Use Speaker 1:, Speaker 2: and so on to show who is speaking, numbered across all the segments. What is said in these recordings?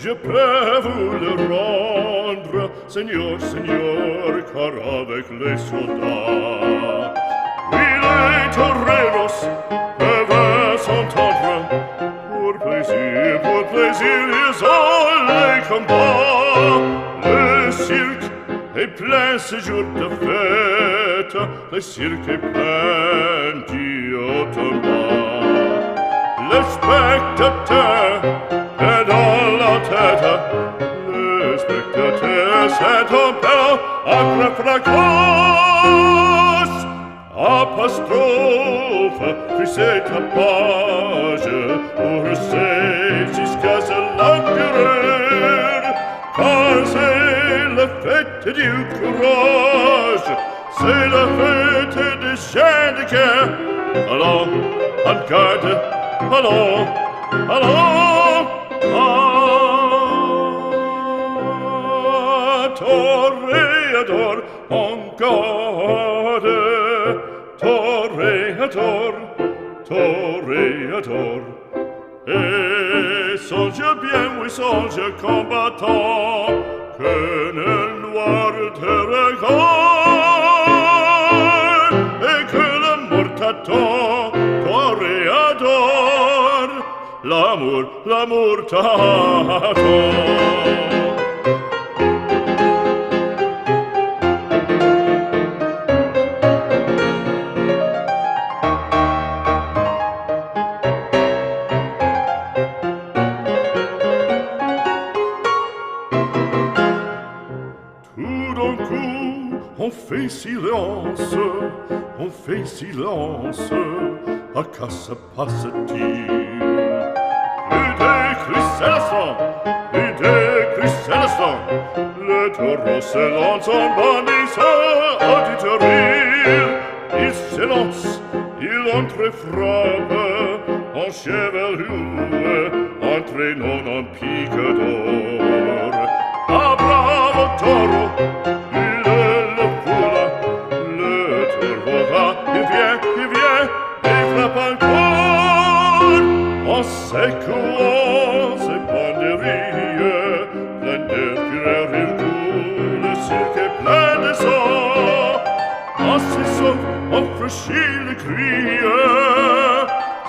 Speaker 1: je peux vous le rendre, Seigneur, Seigneur, car avec les soldats, oui, les toreros peuvent s'entendre, pour plaisir, ils ont les combats. Le cirque est plein ce jour de fête, le cirque est plein d'Ottoman. Le spectateur est dans la tête, le spectateur c'est un peu après fracasse, apostrophe, puis c'est ta page, pour c'est jusqu'à ce l'empereur, car c'est la fête du courage, c'est la fête des chiens de guerre. Allons, en garde, allons, allons, toréador, en garde, toréador, toréador. Et songe bien, oui, songe combattant, que le noir te regarde, et que la mort t'attend, toréador, l'amour t'attend. On fait silence, à qu'à se passe-t-il? Plus d'écrit le taureau se lance en bandissant auditorie. Il s'élance, il entre et frappe, en chevelure, entraînant en pique d'or. Ah, bravo taureau! En secouant ses banderilles, plein de fureur et goût, le cirque est plein de sang. En s'essouffle, on franchit le cri,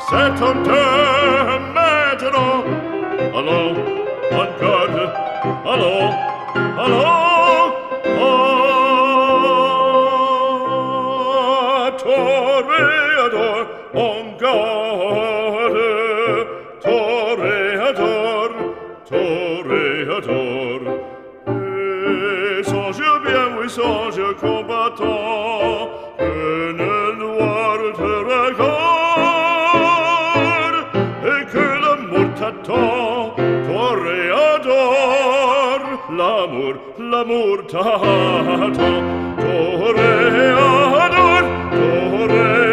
Speaker 1: c'est un temps maintenant. Allons, en garde, allons, allons, toréador, en garde. Toréador, toréador. Et songe bien, oui, songe combattant, que le noir te regarde, et que l'amour t'attend, toréador, l'amour t'attend, toréador, toréador.